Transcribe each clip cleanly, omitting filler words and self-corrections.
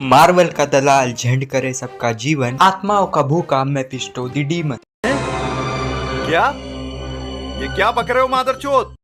Marvel का दलाल झंड करे सबका जीवन, आत्माओं का भूखा मेफिस्टो द डीमन। क्या? ये क्या बक रहे हो मादरचोद?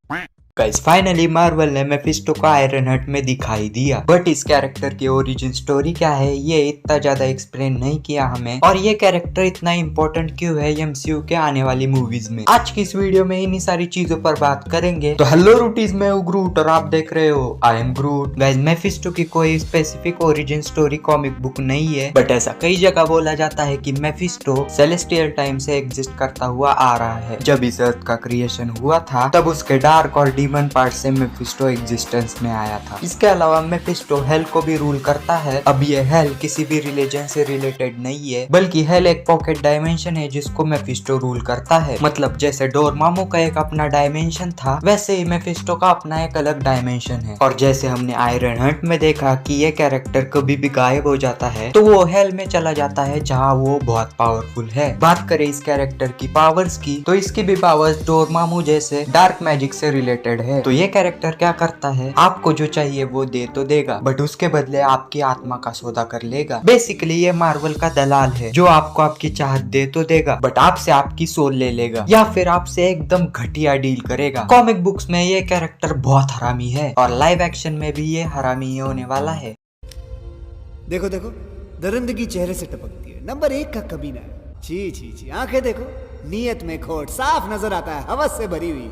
गाइस फाइनली मार्वल ने मेफिस्टो को आयरन हट में दिखाई दिया, बट इस कैरेक्टर की ओरिजिन स्टोरी क्या है ये इतना ज्यादा एक्सप्लेन नहीं किया हमें, और ये कैरेक्टर इतना इम्पोर्टेंट क्यों है एमसीयू के आने वाली मूवीज में। आज की इस वीडियो में इन्हीं सारी चीजों पर बात करेंगे। तो हेलो रूटीज, मैं हूं ग्रूट और आप देख रहे हो I am grout. Guys Mephisto की कोई specific origin story comic book नहीं है, बट ऐसा कई जगह बोला जाता है कि मेफिस्टो सेलेस्टियल टाइम से एग्जिस्ट करता हुआ आ रहा है। जब इस अर्थ का क्रिएशन हुआ था तब उसके डार्क और डीमन पार्ट से मेफिस्टो एग्जिस्टेंस में आया था। इसके अलावा मेफिस्टो हेल को भी रूल करता है। अब ये हेल किसी भी रिलीजन से रिलेटेड नहीं है, बल्कि हेल एक पॉकेट डायमेंशन है जिसको मेफिस्टो रूल करता है। मतलब जैसे डोरमामू का एक अपना डायमेंशन था, वैसे ही मेफिस्टो का अपना एक अलग डायमेंशन है। और जैसे हमने आयरन हंट में देखा कि ये कैरेक्टर कभी भी गायब हो जाता है तो वो हेल में चला जाता है जहाँ वो बहुत पावरफुल है। बात करें इस कैरेक्टर की पावर्स की, तो इसकी भी पावर्स डोरमामू जैसे डार्क मैजिक से रिलेटेड है। तो ये कैरेक्टर क्या करता है, आपको जो चाहिए वो दे तो देगा, बट उसके बदले आपकी आत्मा का सौदा कर लेगा। बेसिकली ये मार्वल का दलाल है जो आपको आपकी चाहत दे तो देगा, बट आपसे आपकी सोल ले लेगा या फिर आपसे एकदम घटिया डील करेगा। कॉमिक बुक्स में ये कैरेक्टर बहुत हरामी है और लाइव एक्शन में भी ये हरामी ही होने वाला है। देखो देखो, दरिंदगी चेहरे से टपकती है। नंबर 1 का कमीना है। छी छी छी, आंखें देखो, नीयत में खोट साफ नजर आता है, हवस से भरी हुई।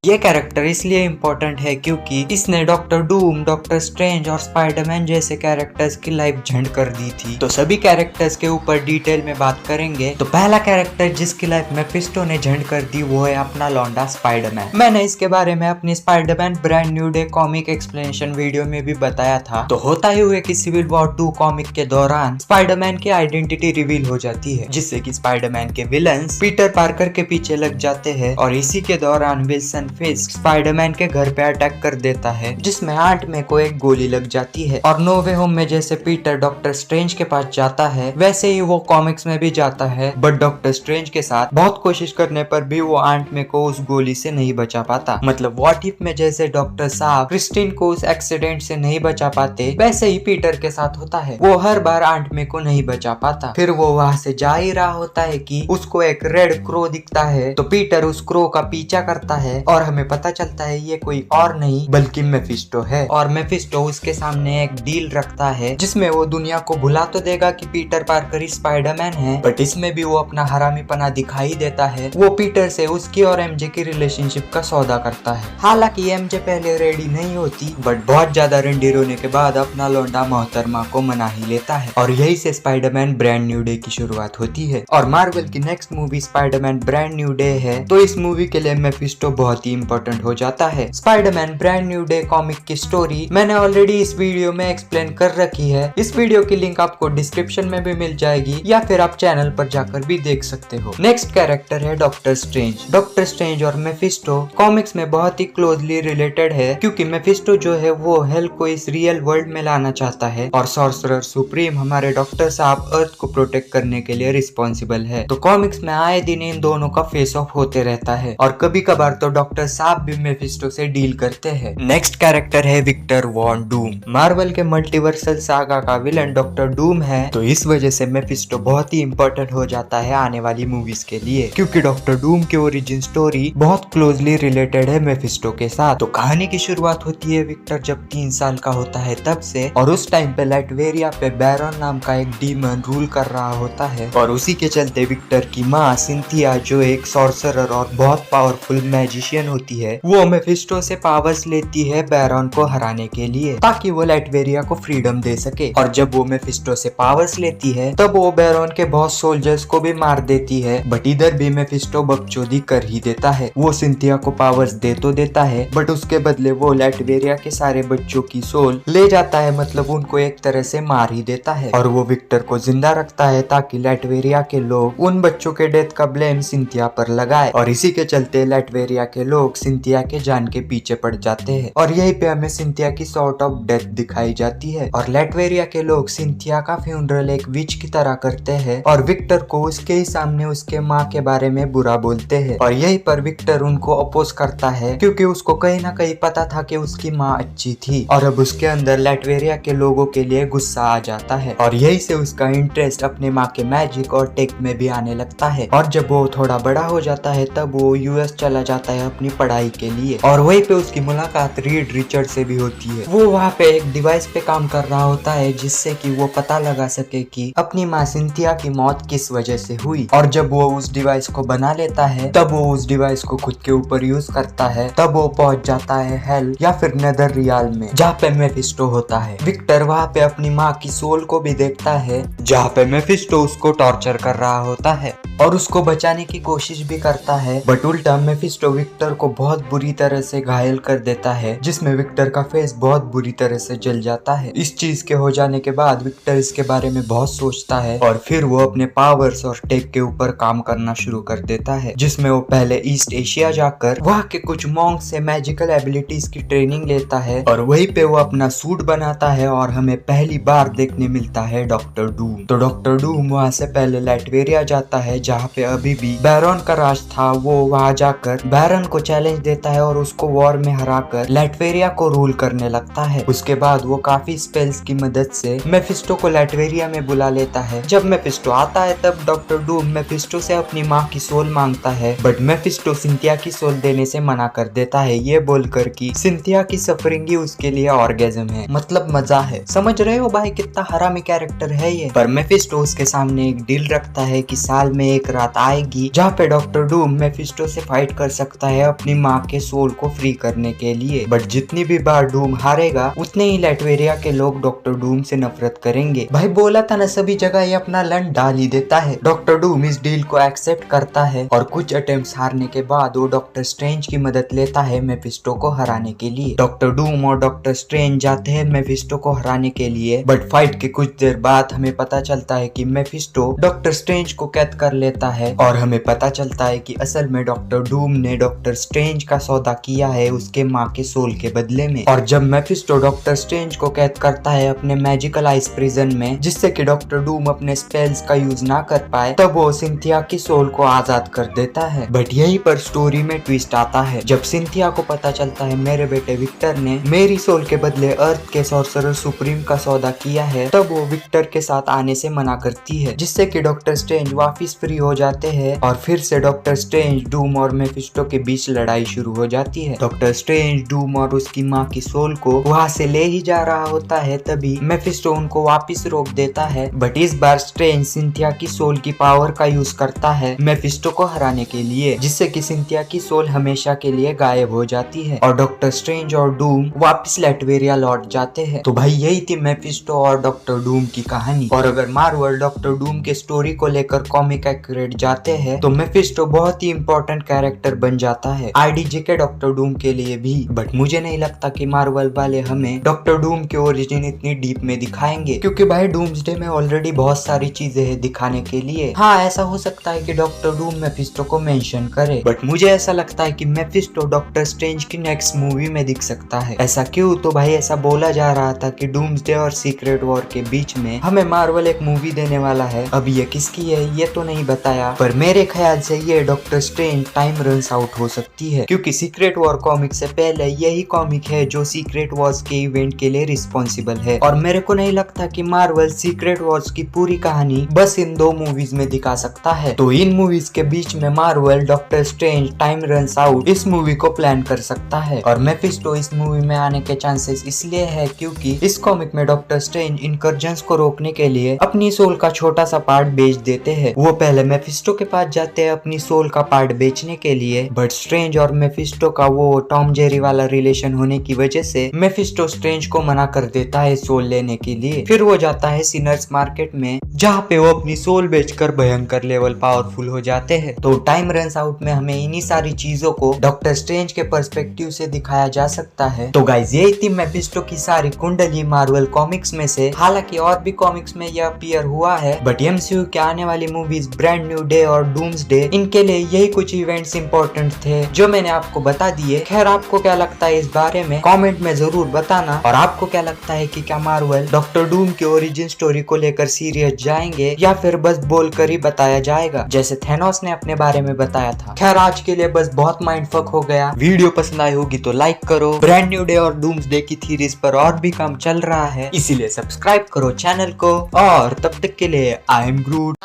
ये कैरेक्टर इसलिए इम्पोर्टेंट है क्योंकि इसने डॉक्टर डूम, डॉक्टर स्ट्रेंज और स्पाइडरमैन जैसे कैरेक्टर्स की लाइफ झंड कर दी थी। तो सभी कैरेक्टर्स के ऊपर डिटेल में बात करेंगे। तो पहला कैरेक्टर जिसकी लाइफ मेफिस्टो ने झंड कर दी वो है अपना लौंडा स्पाइडरमैन। मैंने इसके बारे में अपनी Spiderman brand new day comic explanation video में भी बताया था। तो होता ही हुए कि सिविल वॉर 2 कॉमिक के दौरान स्पाइडरमैन की आइडेंटिटी रिवील हो जाती है, जिससे कि स्पाइडरमैन के विलन्स पीटर पार्कर के पीछे लग जाते हैं। और इसी के दौरान विल्सन फिस्क स्पाइडरमैन के घर पे अटैक कर देता है, जिसमें आंट में को एक गोली लग जाती है। और नो वे होम में जैसे पीटर डॉक्टर स्ट्रेंज के पास जाता है, वैसे ही वो कॉमिक्स में भी जाता है, बट डॉक्टर स्ट्रेंज के साथ बहुत कोशिश करने पर भी वो आंट में को उस गोली से नहीं बचा पाता। मतलब व्हाट इफ में जैसे डॉक्टर साहब क्रिस्टीन को उस एक्सीडेंट से नहीं बचा पाते, वैसे ही पीटर के साथ होता है। वो हर बार आंट में को नहीं बचा पाता। फिर वो वहां से जा ही रहा होता है कि उसको एक रेड क्रो दिखता है, तो पीटर उस क्रो का पीछा करता है और हमें पता चलता है ये कोई और नहीं बल्कि मेफिस्टो है। और मेफिस्टो उसके सामने एक डील रखता है जिसमें वो दुनिया को भुला तो देगा कि पीटर पार्कर ही स्पाइडरमैन है, बट इसमें भी वो अपना हरामीपना दिखाई देता है। वो पीटर से उसकी और एमजे की रिलेशनशिप का सौदा करता है। हालांकि एमजे पहले रेडी नहीं होती, बट बहुत ज्यादा रंडी रोने के बाद अपना लौंडा मोहतरमा को मना ही लेता है। और यही से स्पाइडरमैन ब्रांड न्यू डे की शुरुआत होती है। और मार्वल की next movie Spiderman brand new day है, तो इस मूवी के लिए मेफिस्टो बहुत ही इंपॉर्टेंट हो जाता है। Spiderman brand new day comic की स्टोरी मैंने ऑलरेडी इस वीडियो में एक्सप्लेन कर रखी है। इस वीडियो की लिंक आपको डिस्क्रिप्शन में भी मिल जाएगी या फिर आप चैनल पर जाकर भी देख सकते हो। नेक्स्ट कैरेक्टर है डॉक्टर स्ट्रेंज। डॉक्टर स्ट्रेंज और मेफिस्टो कॉमिक्स में बहुत ही क्लोजली रिलेटेड है, क्योंकि मेफिस्टो जो है वो हेल को इस रियल वर्ल्ड में लाना चाहता है और सॉर्सरर सुप्रीम हमारे डॉक्टर साहब अर्थ को प्रोटेक्ट करने के लिए रिस्पॉन्सिबल है। तो कॉमिक्स में आए दिन इन दोनों का फेस ऑफ होते रहता है और कभी कभार तो डॉक्टर साहब भी मेफिस्टो से डील करते हैं। नेक्स्ट कैरेक्टर है विक्टर वॉन डूम। मार्वल के मल्टीवर्सल सागा का विलन डॉक्टर डूम है, तो इस वजह से मेफिस्टो बहुत ही इंपॉर्टेंट हो जाता है आने वाली मूवीज के लिए, क्योंकि डॉक्टर डूम की ओरिजिन स्टोरी बहुत क्लोजली रिलेटेड है मेफिस्टो के साथ। तो कहानी की शुरुआत होती है विक्टर जब 3 साल का होता है तब से, और उस टाइम पे लैटवेरिया पे बैरन नाम का एक डीमन रूल कर रहा होता है। और उसी के चलते विक्टर की माँ सिंथिया, जो एक सॉर्सरर और बहुत पावरफुल मैजिशियन होती है, वो मेफिस्टो से पावर्स लेती है बैरन को हराने के लिए, ताकि वो लैटवेरिया को फ्रीडम दे सके। और जब वो मेफिस्टो से पावर्स लेती है तब वो बैरन के बहुत सोल्जर्स को भी मार देती है, बट इधर भी मेफिस्टो बकचोदी कर ही देता है। वो सिंथिया को पावर्स दे तो देता है, बट उसके बदले वो लैटवेरिया के सारे बच्चों की सोल ले जाता है, मतलब उनको एक तरह से मार ही देता है। और वो विक्टर को जिंदा रखता है ताकि लैटवेरिया के लोग उन बच्चों के डेथ का ब्लेम सिंथिया पर लगाए। और इसी के चलते लैटवेरिया के लोग सिंथिया के जान के पीछे पड़ जाते हैं और यहीं पे हमें सिंथिया की सॉर्ट ऑफ डेथ दिखाई जाती है। और लैटवेरिया के लोग सिंथिया का फ्यूनरल एक विच की तरह करते हैं और विक्टर को उसके ही सामने उसके माँ के बारे में बुरा बोलते हैं। और यहीं पर विक्टर उनको अपोज करता है क्योंकि उसको कहीं ना कहीं पता था कि उसकी माँ अच्छी थी और अब उसके अंदर लैटवेरिया के लोगों के लिए गुस्सा आ जाता है और यही से उसका इंटरेस्ट अपने माँ के मैजिक और टेक में भी आने लगता है। और जब वो थोड़ा बड़ा हो जाता है तब वो यूएस चला जाता है अपनी पढ़ाई के लिए और वहीं पे उसकी मुलाकात रीड रिचर्ड से भी होती है। वो वहाँ पे एक डिवाइस पे काम कर रहा होता है जिससे कि वो पता लगा सके कि अपनी माँ सिंथिया की मौत किस वजह से हुई। और जब वो उस डिवाइस को बना लेता है तब वो उस डिवाइस को खुद के ऊपर यूज करता है। तब वो पहुंच जाता है हेल या फिर नेदर रियल में जहाँ पे मेफिस्टो होता है। विक्टर वहाँ पे अपनी माँ की सोल को भी देखता है जहाँ पे मेफिस्टो उसको टॉर्चर कर रहा होता है और उसको बचाने की कोशिश भी करता है। बट उल्टा मेफिस्टो विक्टर को बहुत बुरी तरह से घायल कर देता है जिसमें विक्टर का फेस बहुत बुरी तरह से जल जाता है। इस चीज के हो जाने के बाद विक्टर इसके बारे में बहुत सोचता है और फिर वो अपने पावर्स और टेक के ऊपर काम करना शुरू कर देता है जिसमें वो पहले ईस्ट एशिया जाकर वहाँ के कुछ मॉन्क से मैजिकल एबिलिटीज की ट्रेनिंग लेता है और वहीं पे वो अपना सूट बनाता है और हमें पहली बार देखने मिलता है डॉक्टर डूम। तो डॉक्टर डूम वहाँ से पहले लैटवेरिया जाता है जहाँ पे अभी भी बैरन का राज था। वो वहाँ जाकर बैरन को चैलेंज देता है और उसको वॉर में हराकर लैटवेरिया को रूल करने लगता है। उसके बाद वो काफी स्पेल्स की मदद से मेफिस्टो को लैटवेरिया में बुला लेता है। जब मेफिस्टो आता है तब डॉक्टर डूम मेफिस्टो से अपनी माँ की सोल मांगता है बट मेफिस्टो सिंथिया की सोल देने से मना कर देता है ये बोलकर कि सिंथिया की सफरिंग ही उसके लिए ऑर्गेज्म है, मतलब मजा है। समझ रहे हो भाई कितना हरामी कैरेक्टर है ये। पर मेफिस्टो उसके सामने एक डील रखता है कि साल में एक रात आएगी जहाँ पे डॉक्टर डूम मेफिस्टो से फाइट कर सकता है अपनी माँ के सोल को फ्री करने के लिए। बट जितनी भी बार डूम हारेगा उतने ही लैटवेरिया के लोग डॉक्टर डूम से नफरत करेंगे। भाई बोला था ना सभी जगह ये अपना लन डाल ही देता है। डॉक्टर डूम इस डील को एक्सेप्ट करता है और कुछ अटेम्प्ट्स हारने के बाद वो डॉक्टर स्ट्रेंज की मदद लेता है मेफिस्टो को हराने के लिए। डॉक्टर डूम और डॉक्टर स्ट्रेंज जाते हैं मेफिस्टो को हराने के लिए बट फाइट के कुछ देर बाद हमें पता चलता है कि मेफिस्टो डॉक्टर स्ट्रेंज को कैद कर लेता है और हमें पता चलता है कि असल में डॉक्टर डूम ने डॉक्टर स्ट्रेंज का सौदा किया है उसके माँ के सोल के बदले में। और जब मेफिस्टो डॉक्टर स्ट्रेंज को कैद करता है अपने मैजिकल आइस प्रिजन में जिससे कि डॉक्टर डूम अपने स्पेल्स का यूज ना कर पाए तब वो सिंथिया की सोल को आजाद कर देता है। बट यहीं पर स्टोरी में ट्विस्ट आता है। जब सिंथिया को पता चलता है मेरे बेटे विक्टर ने मेरी सोल के बदले अर्थ के सॉर्सरर सुप्रीम का सौदा किया है तब वो विक्टर के साथ आने से मना करती है जिससे कि डॉक्टर स्ट्रेंज वापिस फ्री हो जाते हैं और फिर से डॉक्टर स्ट्रेंज डूम और मेफिस्टो के बीच लड़ाई शुरू हो जाती है। डॉक्टर स्ट्रेंज डूम और उसकी माँ की सोल को वहाँ से ले ही जा रहा होता है तभी मेफिस्टो उनको वापिस रोक देता है। बट इस बार स्ट्रेंज सिंथिया की सोल की पावर का यूज करता है मेफिस्टो को हराने के लिए जिससे कि सिंथिया की सोल हमेशा के लिए गायब हो जाती है और डॉक्टर स्ट्रेंज और डूम वापिस लैटवेरिया लौट जाते हैं। तो भाई यही थी मेफिस्टो और डॉक्टर डूम की कहानी। और अगर मार्वल डॉक्टर डूम के स्टोरी को लेकर कॉमिक एक्यूरेट जाते हैं तो मेफिस्टो बहुत ही इंपॉर्टेंट कैरेक्टर बन जाता है आईडीजे के डॉक्टर डूम के लिए भी। बट मुझे नहीं लगता कि मार्वल वाले हमें डॉक्टर डूम की ओरिजिन इतनी डीप में दिखाएंगे क्योंकि भाई डूम्सडे में ऑलरेडी बहुत सारी चीजें हैं दिखाने के लिए। हाँ ऐसा हो सकता है कि डॉक्टर डूम मेफिस्टो को मेंशन करे बट मुझे ऐसा लगता है कि मेफिस्टो डॉक्टर स्ट्रेंज की नेक्स्ट मूवी में दिख सकता है। ऐसा क्यों? तो भाई ऐसा बोला जा रहा था कि डूम्सडे और सीक्रेट वॉर के बीच में हमें मार्वल एक मूवी देने वाला है। अब ये किसकी है ये तो नहीं बताया पर मेरे ख्याल से ये doctor strange time runs out हो सकती है क्योंकि सीक्रेट वॉर कॉमिक से पहले यही कॉमिक है जो सीक्रेट वॉर्स के इवेंट के लिए रिस्पॉन्सिबल है। और मेरे को नहीं लगता कि मार्वल सीक्रेट वॉर्स की पूरी कहानी बस इन 2 मूवीज में दिखा सकता है। तो इन मूवीज के बीच में Marvel doctor strange time runs out इस मूवी को प्लान कर सकता है। और मेफिस्टो इस मूवी में आने के चांसेस इसलिए है क्योंकि इस कॉमिक में डॉक्टर स्ट्रेंज इनकर्जन्स को रोकने के लिए अपनी सोल का छोटा सा पार्ट बेच देते हैं। वो पहले मेफिस्टो के पास जाते हैं अपनी सोल का पार्ट बेचने के लिए बट स्ट्रेंज और मेफिस्टो का वो टॉम जेरी वाला रिलेशन होने की वजह से मेफिस्टो स्ट्रेंज को मना कर देता है सोल लेने के लिए। फिर वो जाता है सिनर्स मार्केट में जहाँ पे वो अपनी सोल बेचकर भयंकर लेवल पावरफुल हो जाते हैं। तो टाइम रन्स आउट में हमें इन्हीं सारी चीजों को डॉक्टर स्ट्रेंज के पर्सपेक्टिव से दिखाया जा सकता है। तो गाइज यही थी मेफिस्टो की सारी कुंडली मार्वल कॉमिक्स में से। हालांकि और भी कॉमिक्स में यह अपीयर हुआ है बट एमसीयू के आने वाली मूवीज ब्रांड न्यू डे और डूम्सडे इनके लिए यही कुछ इवेंट्स इंपॉर्टेंट थे जो मैंने आपको बता दिए। खैर आपको क्या लगता है इस बारे में कमेंट में जरूर बताना। और आपको क्या लगता है कि क्या मार्वल डॉक्टर डूम की ओरिजिन स्टोरी को लेकर सीरियस जाएंगे या फिर बस बोलकर ही बताया जाएगा जैसे थेनोस ने अपने बारे में बताया था। खैर आज के लिए बस बहुत माइंड फक हो गया। वीडियो पसंद आई होगी तो लाइक करो। ब्रांड न्यू डे और डूम्सडे की थीरीज पर और भी काम चल रहा है, इसीलिए सब्सक्राइब करो चैनल को। और तब तक के लिए आई एम ग्रूट।